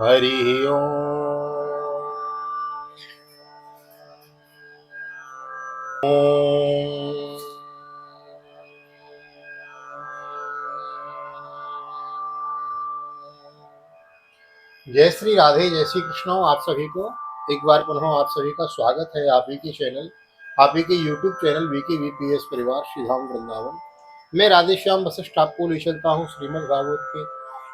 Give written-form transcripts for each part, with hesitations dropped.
हरि ओम। जय श्री राधे, जय श्री कृष्ण। आप सभी को एक बार पुनः आप सभी का स्वागत है आप ही की चैनल, आप ही के यूट्यूब चैनल वीके वीपीएस परिवार श्रीधाम वृंदावन। मैं राधेश्याम वशिष्ठ आपको ले चलता हूँ श्रीमद् भागवत के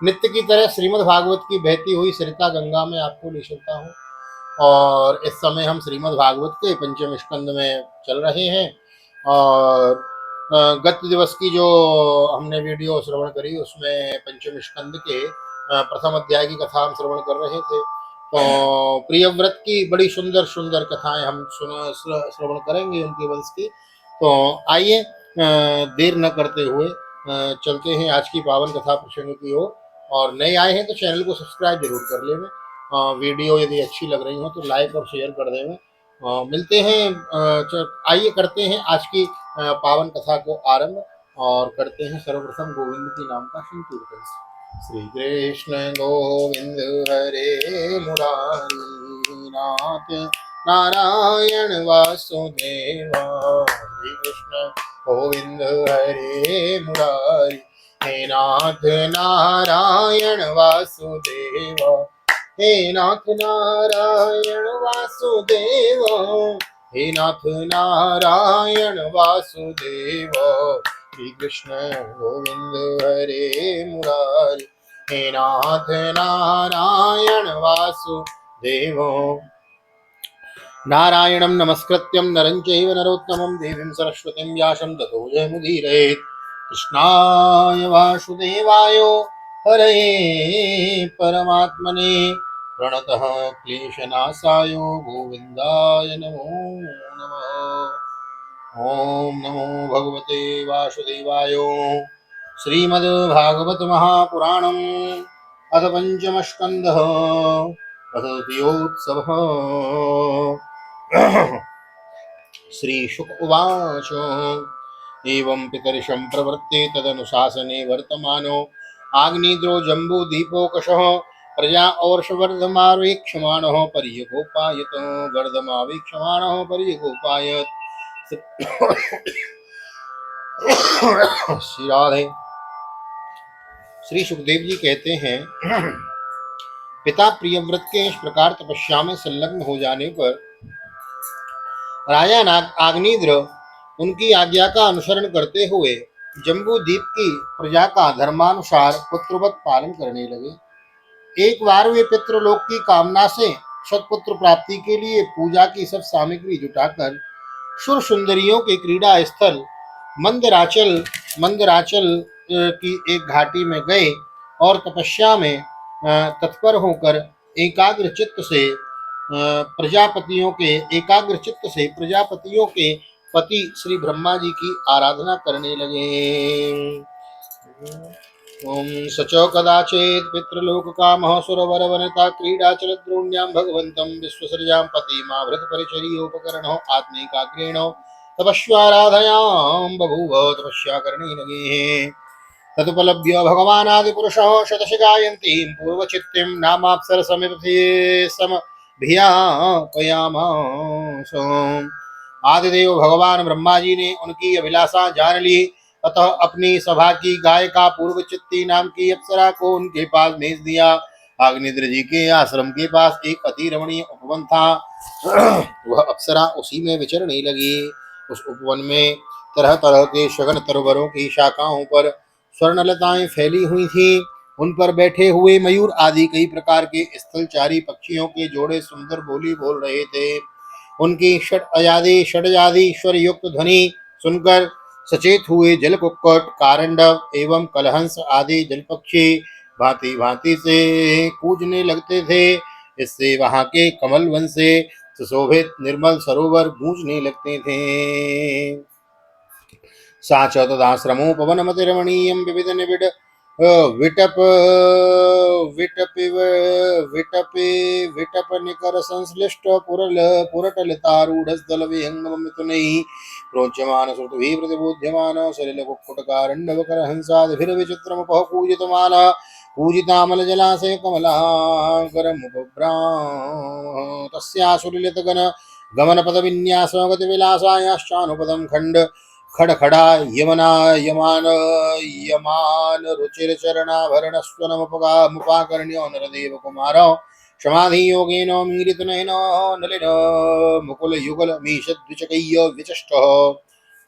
नित्य की तरह श्रीमद् भागवत की बहती हुई सरिता गंगा में आपको ले चलता हूँ। और इस समय हम श्रीमद् भागवत के पंचम स्कंद में चल रहे हैं। और गत दिवस की जो हमने वीडियो श्रवण करी उसमें पंचम स्कंद के प्रथम अध्याय की कथा हम श्रवण कर रहे थे। तो प्रियव्रत की बड़ी सुंदर सुंदर कथाएं हम श्रवण करेंगे उनके वंश की। तो आइए देर न करते हुए चलते हैं आज की पावन कथा प्रसंग की ओर। और नए आए हैं तो चैनल को सब्सक्राइब जरूर कर लें। वीडियो यदि अच्छी लग रही हो तो लाइक और शेयर कर दें। मिलते हैं, आइए करते हैं आज की पावन कथा को आरंभ और करते हैं सर्वप्रथम गोविंद की नाम का संकीर्तन। श्री कृष्ण गोविंद हरे मुरारी नाथ नारायण वासुदेवा। श्री कृष्ण गोविंद हरे मुरारी हे नाथ नारायण वासुदेवा। हे नाथ नारायण वासुदेव। हे नाथ नारायण वासुदेव। श्री कृष्ण गोविंद हरे मुरारी हे नाथ नारायण वासुदेव। नारायणं नमस्कृत्यं नरं चैव नरोत्तमं देवीं सरस्वतीं व्यासं ततो जयमुदीरयेत्। कृष्णाय वासुदेवाय हरये परमात्मने प्रणतः क्लेशनाशाय गोविन्दाय नमो नमः। ओम नमो भगवते वासुदेवाय। श्रीमद्भागवत महापुराणम् अथ पंचम स्कन्धः अथ द्वितीयोत्सवः। श्री शुक उवाच एवं पितर्षं प्रवृत्ते तदनुशासने वर्तमानो आग्नेद्रो जम्बूदीपोकशः प्रजा और्षवर्धमावेक्षमाणः पर्यगोपायत वर्धमावेक्षमाणः पर्यगोपायत। श्री राधे। श्री सुखदेव जी कहते हैं, पिता प्रियव्रत के इस प्रकार तपस्या में संलग्न हो जाने पर राजा आग्नेद्र उनकी आज्ञा का अनुसरण करते हुए जम्बू द्वीप की प्रजा का धर्मानुसार पुत्रवत पालन करने लगे। एक बार वे पितृलोक की कामना से सत्पुत्र प्राप्ति के लिए पूजा की सब सामग्री जुटाकर सुर सुंदरियों के क्रीड़ा स्थल मंदराचल की एक घाटी में गए और तपस्या में तत्पर होकर एकाग्र चित्त से प्रजापतियों के पति श्री ब्रह्मा जी की आराधना करने लगे। ओम सचो कदाचित् पितृलोक कामः सुरवर वनिता क्रीडाचल द्रोण्यां भगवन्तं विश्वसर्यां पतिमाभृत परिचर्योपकरणो आत्मिकाग्रेणो तपस्वाराधयां बभूव तपस्या करने लगे। तदुपलभ्य भगवानादिपुरुषः शतशि गायन्तीं पूर्वचित्तीं नामाप्सरसमिति समभियापयामास। आदिदेव भगवान ब्रह्मा जी ने उनकी अभिलाषा जान ली, अतः अपनी सभा की गायिका पूर्वचित्ती नाम की अप्सरा को उनके पास भेज दिया। अग्निद्र जी के आश्रम के पास एक अति रमणीय उपवन था। वह अप्सरा उसी में विचरने लगी। उस उपवन में तरह तरह के शगन तरवरों की शाखाओं पर स्वर्णलताएं फैली हुई थीं। उन पर बैठे हुए मयूर आदि कई प्रकार के स्थलचारी पक्षियों के जोड़े सुंदर बोली बोल रहे थे। उनकी षडजादी स्वर युक्त ध्वनि सुनकर सचेत हुए जलकुक्कुट, कारंडव एवं कलहंस आदि जलपक्षी भांति भांति से कूजने लगते थे। इससे वहां के कमल वन से सुशोभित निर्मल सरोवर गूंजने लगते थे। साच तदाश्रमो पवनमतिरमणीयं विविध निबिड विटप निकर संश्लिष्ट पुरटलितारूढ़स्थल विहंगममिथुनैः प्रोच्यमान श्रुतिभिः प्रतिबोध्यमान सलिलकुक्कुटकारण्डवकरहंसादिभिर्विचित्रमुपः पूजितमानः पूजितामल जलाशय कमलाकरमुपभ्रां तस्यासुरलितगण गमन पद विन्यास गति विलासायाश्चानुपदम खंड खड़खड़ा यमना यमान यमान रुचिर चरणाभरणस्वनमुपगा मुपाकर्ण्यो नरदेव कुमारो समाधि योगेन मीलित नयनो नलिन मुकुल युगल मीशद्विचकय्य विचष्ट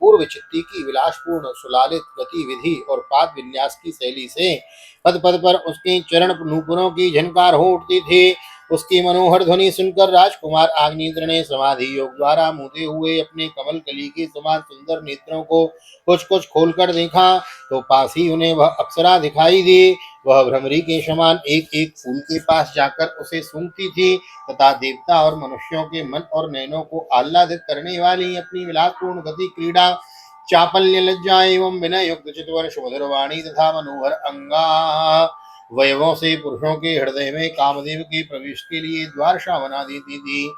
पूर्व चित्ती की विलासपूर्ण सुलालित गतिविधि और पाद विन्यास की शैली से पद पद पर उसके चरण नूपुरों की झनकार हो उठती थी। उसकी मनोहर ध्वनि सुनकर राजकुमार आग्नेत्र ने समाधि योग द्वारा मूंदे हुए अपने कमल कली के समान सुंदर नेत्रों को कुछ कुछ खोलकर देखा तो पास ही उन्हें वह अप्सरा दिखाई दी। वह भ्रमरी के समान एक एक फूल के पास जाकर उसे सूंघती थी तथा देवता और मनुष्यों के मन और नयनों को आह्लादित करने वाली अपनी विलासपूर्ण गति क्रीड़ा चापल्य लज्जा एवं विनय युक्त चितवर सुमधुर वाणी तथा मनोहर अंगा वयवों से पुरुषों के हृदय में कामदेव के प्रवेश के लिए द्वारशा बना देती थी।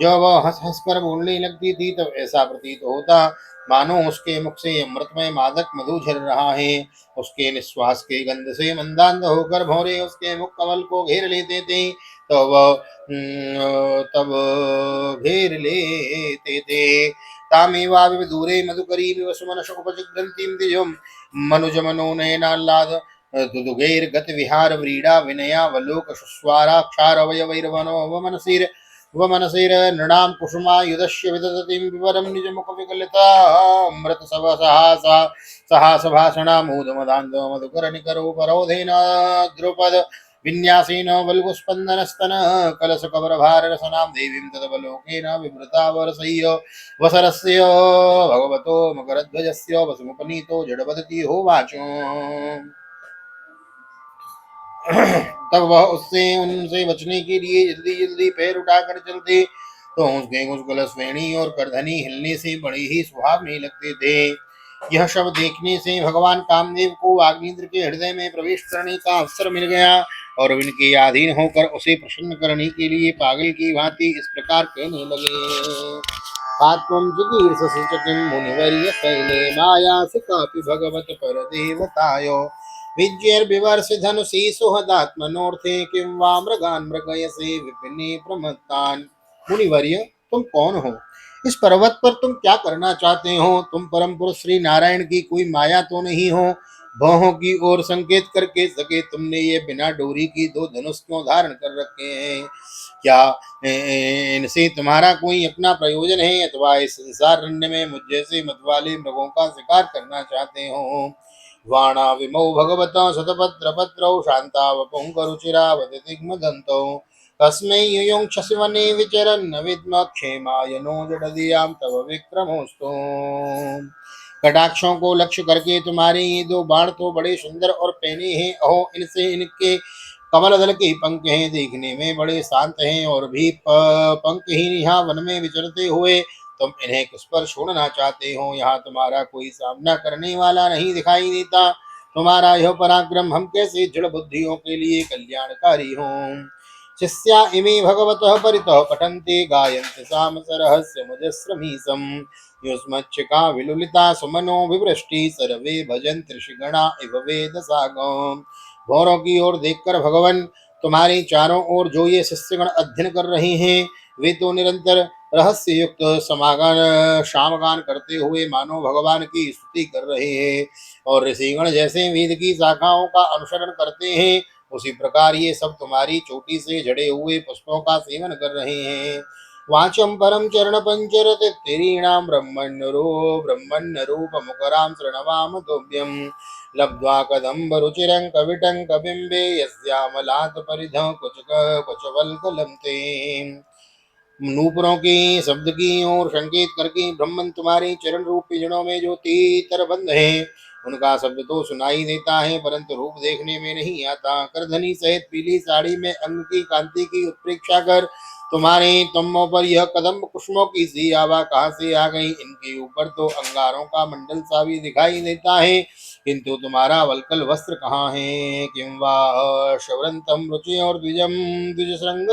जब वह हंस हंस कर बोलने लगती थी तब ऐसा प्रतीत होता मानो उसके मुख से अमृतमय मादक मधु झर रहा है। उसके निश्वास के गंध से मंदांध होकर भौरे उसके मुख कमल को घेर लेते थे तब घेर लेते थे तामेवा दूरे मधुकरी सुमन शुकपचिग्रंथिं द्विजं मनुज मनोनयनाल्लाद दुदुगैर्गत विहार व्रीडा विनयावलोक सुस्वाराक्षारवयवैर्वनो वमनसिर नृणां कुसुमायुधस्य विदधतीं विवरं निजमुखविकलितामृत सहास भाषणा मूदमदान्तो मधुकरनिकरो परोधेन द्रुपद विन्यासेन वल्गुस्पन्दनस्तन कलशकवरभाररसनां देवीं तदवलोकेन विवृतावरसय्य वसरस्य भगवतो मकरध्वजस्य वसुमुपनीतो जडवदति होवाच। तब वह उससे उनसे बचने के लिए जल्दी जल्दी पैर उठाकर चलते तो उसके कुछ गलसवेणी और करधनी हिलने से बड़े ही सुहावने लगते थे। यह सब देखने से भगवान कामदेव को आग्नेत्र के हृदय में प्रवेश करने का अवसर मिल गया और उनके अधीन होकर उसे प्रसन्न करने के लिए पागल की भांति इस प्रकार कहने लगे। आत्मं जिगीर्षसिचकिं मुनिवर्य शैले मायासि कापि भगवत परदेवतायो विजयर्विवर्ष धनुषी सुहदात्मनोर्थे किं वा मृगान् मृगयसे विपिने प्रमत्तान्। मुनिवर्य तुम कौन हो? इस पर्वत पर तुम क्या करना चाहते हो? तुम परम पुरुष श्री नारायण की कोई माया तो नहीं हो? भौहों की ओर संकेत करके सके तुमने ये बिना डोरी की दो धनुष क्यों धारण कर रखे हैं? क्या इनसे तुम्हारा कोई अपना प्रयोजन है अथवा इस संसारण्य में मुझ जैसे मत वाले मृगों का शिकार करना चाहते हो? वाणा विमौ भगवता शतपत्र पत्रौ शान्तावपुङ्करुचिरावतिग्मदन्तौ कस्मै युयुङ्क्षसिवने विचरन् विद्म क्षेमाय नो जडधियां तव विक्रमोऽस्तु। कटाक्षों को लक्ष्य करके तुम्हारे ये दो बाण तो बड़े सुंदर और पैने हैं। अहो इनसे इनके कमल दल के पंख हैं, देखने में बड़े शांत हैं और भी पंखहीन यहाँ वन में विचरते हुए तुम इन्हें किस पर छोड़ना चाहते हो? यहाँ तुम्हारा कोई सामना करने वाला नहीं दिखाई देता। तुम्हारा यह पराक्रम हम कैसे जड़ बुद्धियों के लिए कल्याणकारी हो? शिष्या इमे भगवतः परितः पठन्ते गायन्ति सामसरहस्य मुजस्रमीसम् युष्मच्छिका विलुलिता सुमनो विवृष्टि सर्वे भजन्ति ऋषिगणा इव वेदसागम्। भौरों की ओर देखकर भगवान तुम्हारे चारों ओर जो ये शिष्यगण अध्ययन कर रहे हैं वे तो निरंतर रहस्य युक्त समागान शामगान करते हुए मानो भगवान की स्तुति कर रहे हैं और ऋषिगण जैसे वेद की शाखाओं का अनुसरण करते हैं उसी प्रकार ये सब तुम्हारी चोटी से जड़े हुए पुष्पों का सेवन कर रहे हैं। वाचम परम चरण पंचरत तिरीणाम ब्रह्मण्य रूप मुकराम शृणवाम तोभ्यम लब्ध्वा कदम्ब रुचिरं कविटं कबिम्बे यस्यामलात परिधं कुचवल्कलं ते। नूपुरों के शब्द की ओर संकेत करके ब्रह्मन तुम्हारे चरण रूप पिंजड़ों में जो तीतर बंद है उनका शब्द तो सुनाई देता है परंतु रूप देखने में नहीं आता। करधनी सहित पीली साड़ी में अंग की कांति की उत्प्रेक्षा कर तुम्हारे तुमों पर यह कदम्ब कुसुमों की सी आवा कहाँ से आ गई? इनके ऊपर तो अंगारों का मंडल सा भी दिखाई देता है किंतु तुम्हारा वल्कल वस्त्र कहाँ है? किं वा शवरंतम रुचि और द्विजम द्विज संग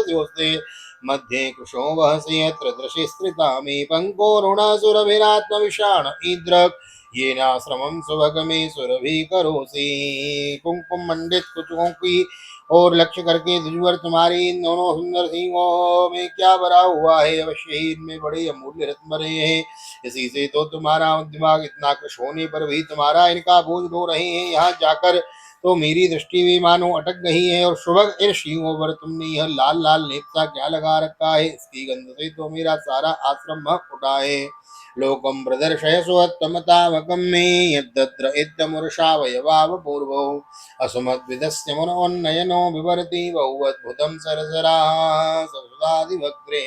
मध्ये कृशो वहसि यत्र दृशिस्त्रिता मे पंकोरुणासुरभिरात्मविषाण ईद्रक् येनाश्रमं सुभगमे सुरभि करोसि। कुंकुम मंडित कुचों की और लक्ष्य करके दुर्वर तुम्हारी इन दोनों सुंदर सिंहों में क्या भरा हुआ है? अवश्य ही इनमें बड़े अमूल्य रत्न भरे हैं। इसी से तो तुम्हारा दिमाग इतना कृश होने पर भी तुम्हारा इनका बोझ ढो रहे हैं। यहाँ जाकर तो मेरी दृष्टि भी मानो अटक गई है। और सुबह इन सिंहों पर तुमने यह लाल लाल लेपता क्या लगा रखा है? इसकी गंध से तो मेरा सारा आश्रम महक उठा है। लोकं प्रदर्शय सुवत्तमतावकं मे यद्दत्र इत्यमुरुषावयवाव पूर्वौ असमद्विदस्य मनोन्नयनो विवरति बहुअद्भुतं सरसराः सरसादिवक्त्रे।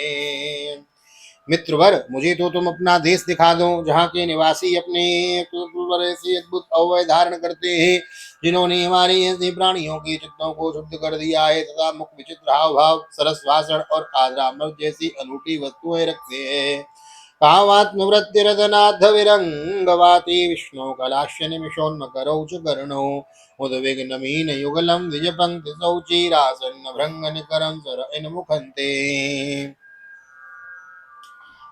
मित्रवर, मुझे तो तुम अपना देश दिखा दो, जहाँ के निवासी अपने ऐसे अद्भुत अवयव धारण करते हैं, जिन्होंने हमारे ऐसे प्राणियों के चित्तों को शुद्ध कर दिया है तथा मुख विचित्र हाव भाव सरस भाषण और आदरामृत जैसी अनूठी वस्तुएं रखते हैं। कामात्मवृत्तिरदनाथ विरंगवाति विष्णु कलाश्य निमिषोन्मकरौ च कर्णौ उद्विग्नमीन युगलं द्विजपङ्क्ति सौचिरासन्न भृंग निकरं सर इन मुखन्ते।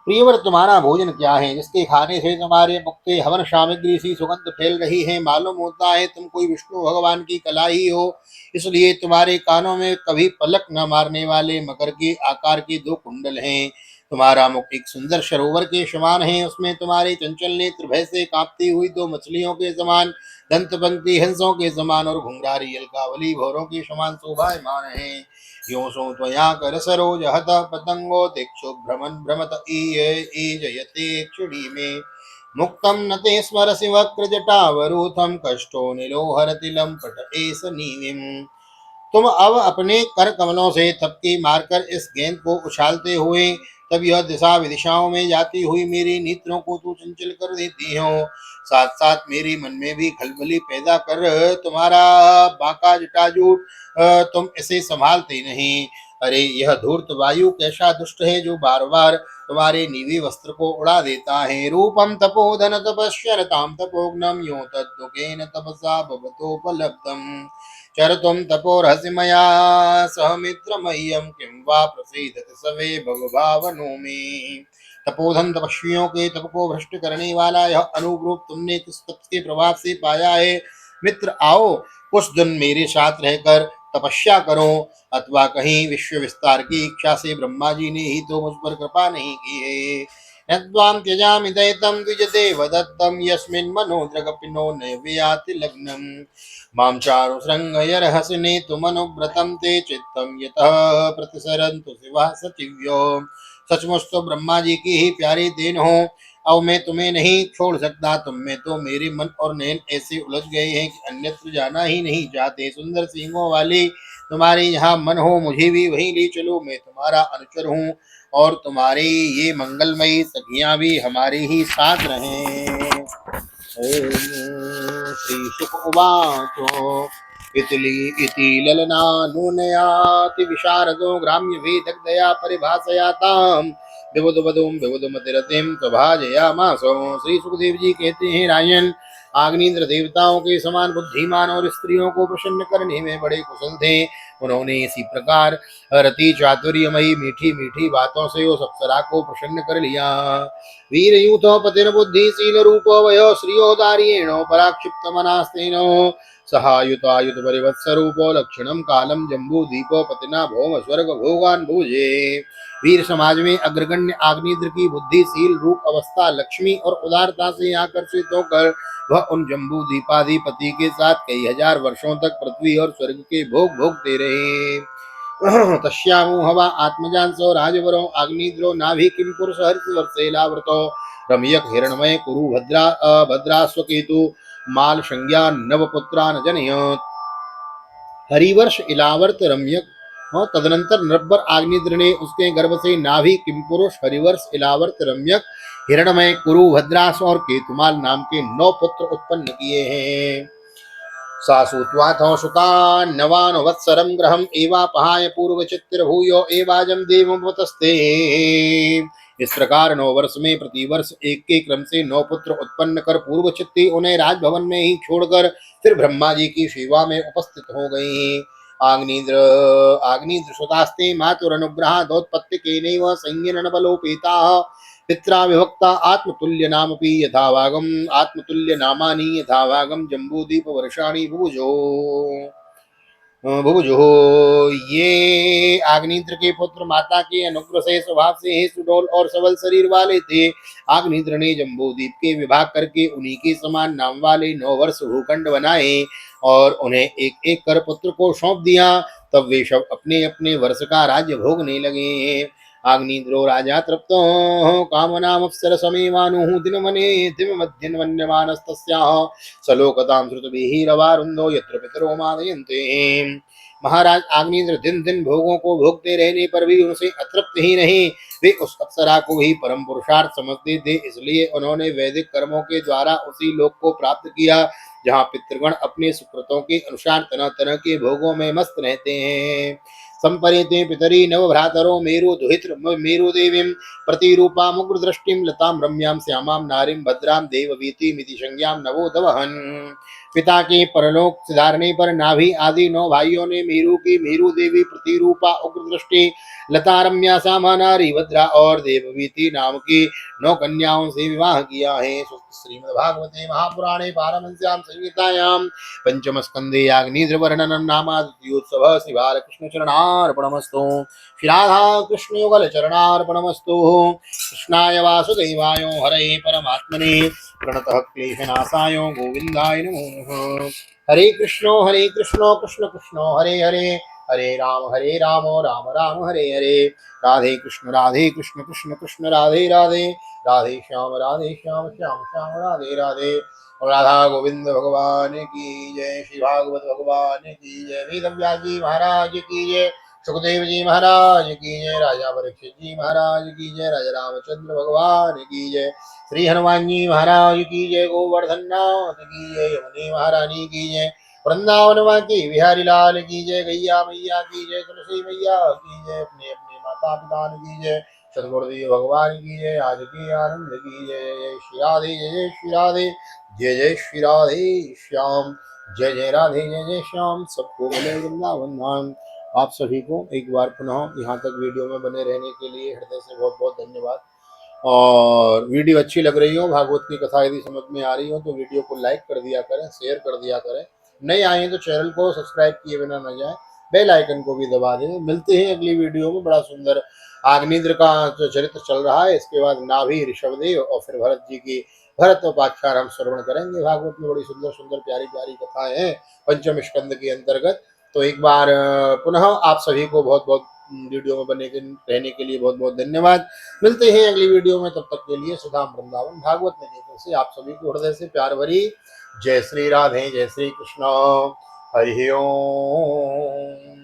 प्रियवर, तुम्हारा भोजन क्या है जिसके खाने से तुम्हारे मुख से हवन सामग्री सी सुगंध फैल रही है? मालूम होता है तुम कोई विष्णु भगवान की कला ही हो, इसलिए तुम्हारे कानों में कभी पलक न मारने वाले मकर के आकार के दो कुंडल हैं। तुम्हारा मुख एक सुंदर सरोवर के समान है, उसमें तुम्हारे चंचल नेत्र भय से कांपती हुई दो मछलियों के समान, दंत पंक्ति हंसों के समान और घुंघरारी अलकावली भौरों के समान शोभायमान है। यो सो त्वया कर सरोज हत पतंगो दिक्षु भ्रमन् भ्रमत ईजयते क्षुणि मे मुक्तं न ते स्मरसि वक्रजटावरूथं कष्टो निलोहरति लम्पट एष नीविम्। तुम अब अपने कर कमलों से थपकी मारकर इस गेंद को उछालते हुए तब यह दिशा विदिशाओं में जाती हुई मेरी नेत्रों को तू चंचल कर देती हो, साथ साथ मेरे मन में भी खलबली पैदा कर तुम्हारा बांका जटाजूट तुम इसे संभालते नहीं। अरे यह धूर्त वायु कैसा दुष्ट है जो बार बार तुम्हारे नीवी वस्त्र को उड़ा देता है। रूपम तपोधन तपस्यरताम तपोग्नम यो तद्दुकेन तपसा भवतोपलब्धम चरतुम तपोरहसि मया सह मित्रमह्यं किं वा प्रसीदति सवे भवभावनो मे। तपोधन तपस्वियों के तप को भ्रष्ट करने वाला यह अनूप रूप तुमने किस तप के प्रभाव से पाया है? मित्र आओ, कुछ दिन मेरे साथ रहकर तपस्या करो, अथवा कहीं विश्व विस्तार की इच्छा से ब्रह्मा जी ने ही तो मुझ पर कृपा नहीं की है। यद्वां त्यजामि दैतं द्विजदेव दत्तं यस्मिन् मनोदृगपिनो नैव्याति लग्नम् मां चारुशृङ्गयर्हसिने तुमनुव्रतं ते चित्तं यतः प्रतिसरन्तु शिवः सचिव्यो। सचमुच तो ब्रह्मा जी की ही प्यारी देन हो, अब मैं तुम्हें नहीं छोड़ सकता। तुम में तो मेरे मन और नैन ऐसे उलझ गए हैं कि अन्यत्र जाना ही नहीं चाहते। सुंदर सींगों वाली तुम्हारे यहाँ मन हो, मुझे भी वहीं ले चलो। मैं तुम्हारा अनुचर हूँ और तुम्हारी ये मंगलमयी सखियां भी हमारे ही साथ रहें। ओम श्री शुक उवाच इति ललनानुनयाति विशारदो ग्राम्य वेदगदया परिभाषयाताम् विबुधवधूम विबुधमतिरतिम स्वभाजयामासो। श्री सुखदेव जी कहते हैं, राजन आग्नेन्द्र देवताओं के समान बुद्धिमान और स्त्रियों को प्रसन्न करने में बड़े कुशल थे। उन्होंने इसी प्रकार रति चातुर्यमयी मीठी मीठी बातों से उस अप्सरा को प्रसन्न कर लिया। वीर यूथो पतिर बुद्धिशील रूपो वयो श्रियो दारियेणो पराक्षिप्त मनास्तेनो सहायुतायुत परिवत्सरूपो लक्षणम कालम जम्बू दीपो पतिना भौम स्वर्ग भोगान भुजे। वीर समाज में अग्रगण्य आग्नेत्र की बुद्धिशील रूप अवस्था लक्ष्मी और उदारता से आकर्षित होकर वह उन जम्बू दीपाधिपति के साथ कई हजार वर्षों तक पृथ्वी और स्वर्ग के भोग भोगते रहे। तस्यामु हवा आत्मजांसो राजवरो आग्नेद्रो नाभि किम पुरुष हर्षवर्षेलावृतो रम्यक हिरणमय कुरु भद्रास्वकेतु माल संज्ञा नवपुत्रान जनयत। हरिवर्ष इलावर्त रम्यक तदनंतर नृब्बर आग्नेद्र ने उसके गर्भ से नाभि किमपुरुष हरिवर्ष इलावर्त रम्यक हिरणमय कुरु भद्रास और केतुमाल नाम के 9 पुत्र उत्पन्न किए हैं। सासुत्वाथो सुतान् नवान् वत्सरं ग्रहम् एवापहाय पूर्वचित्तिर्भूयो एवाजं देवमुपतस्ते। इस प्रकार 9 वर्ष में प्रति वर्ष एक के क्रम से 9 पुत्र उत्पन्न कर पूर्वचित्ती उन्हें राजभवन में ही छोड़कर फिर ब्रह्मा जी की सेवा में उपस्थित हो गई। आग्नीन्द्र आग्नीन्द्र सुतास्ते मातुरनुग्रहादोत्पत्तिकेनैव संज्ञेन न बलोपेताः पित्रा विभक्ता आत्मतुल्य नामपि यथाभागम आत्मतुल्य नामानि यथाभागम जम्बूदीप वर्षाणि भुभुजो ये आग्निद्र के पुत्र माता के अनुग्रह से स्वभाव से ही सुडौल और सबल शरीर वाले थे। आग्निद्र ने जम्बूद्वीप के विभाग करके उन्हीं के समान नाम वाले 9 वर्ष भूखंड बनाए और उन्हें एक एक कर पुत्र को सौंप दिया। तब वे सब अपने अपने वर्ष का राज्य भोगने लगे। आग्निद्रो राजा तृप्तो कामनामप्सर समेवानुः दिनमने दिनमध्यन्वन्यमानस्तस्याः सलोकतां श्रुतभिरवारुन्धो यत्र पितरो मादयन्ते। महाराज आग्नेन्द्र दिन दिन भोगों को भोगते रहने पर भी उनसे अतृप्त ही नहीं, वे उस अप्सरा को ही परम पुरुषार्थ समझते थे। इसलिए उन्होंने वैदिक कर्मों के द्वारा उसी लोक को प्राप्त किया जहाँ पितृगण अपने सुकृतों के अनुसार तरह तरह के भोगों में मस्त रहते हैं। संपरीते पितरी नवभ्रातरो मेरु दुहित्र मेरु देवीं प्रतिरूपा मुग्र दृष्टिं लतां रम्यां श्यामां नारीं भद्रां देववीति मिति संज्ञां नवोदवहन्। पिता के परलोक सिधारने पर नाभि आदि 9 भाइयों ने मेरु की मेरु देवी प्रतिरूपा उग्र दृष्टि लता रम्या श्यामा नारी भद्रा और देववीति नाम की 9 कन्याओं से विवाह किया है। श्रीमद्भागवते महापुराणे पारमहंस्यां संहितायां पंचम स्कंदे अग्निद्र वर्णनम नामाद्योत्सव श्री बालकृष्ण चरणार्पणमस्तु। श्री राधा कृष्ण युगल चरणार्पणमस्तु। कृष्णाय वासुदेवाय हरे परमात्मने प्रणतः क्लेशनाशाय गोविंदाय नमो नमः। हरे कृष्णो कृष्ण कृष्णो हरे हरे हरे राम राम राम हरे हरे। राधे कृष्ण कृष्ण कृष्ण राधे राधे राधे श्याम श्याम श्याम राधे राधे। और राधा गोविंद भगवान की जय। श्री भागवत भगवान की जय। वेदव्यास जी महाराज की जय। सुखदेव जी महाराज की जय। राजा परीक्षित जी महाराज की जय। राजा रामचंद्र भगवान की जय। श्री हनुमान जी महाराज की जय। गोवर्धन नाथ की जय। यमुने महारानी की जय। वृंदावन की बिहारी लाल की जय। गैया मैया की जय। तुलसी मैया की जय। अपने अपने माता पिता की जय। सदगुरुदेव भगवान की जय। आज के आनंद की जय। जय श्री राधे जय श्री राधे जय जय श्री राधे श्याम जय जय राधे जय जय श्याम। सबको मिले वृंदावन धाम। आप सभी को एक बार पुनः यहाँ तक वीडियो में बने रहने के लिए हृदय से बहुत बहुत धन्यवाद। और वीडियो अच्छी लग रही हो, भागवत की कथा यदि समझ में आ रही हो तो वीडियो को लाइक कर दिया करें, शेयर कर दिया करें। नए आए तो चैनल को सब्सक्राइब किए बिना न जाए, बेल आइकन को भी दबा दें। मिलते हैं अगली वीडियो में। बड़ा सुंदर आग्नेद्र का जो चरित्र चल रहा है, इसके बाद नाभि ऋषभदेव और फिर भरत जी की भरत उपाख्यान हम श्रवण करेंगे। भागवत में बड़ी सुंदर सुंदर प्यारी प्यारी कथाएं हैं पंचम स्कंद के अंतर्गत। तो एक बार पुनः आप सभी को बहुत बहुत वीडियो में बने के रहने के लिए बहुत बहुत धन्यवाद। मिलते हैं अगली वीडियो में, तब तक के लिए सुधाम वृंदावन भागवत में देखने से आप सभी को हृदय से प्यार भरी जय श्री राधे जय श्री कृष्ण। हरि ओम।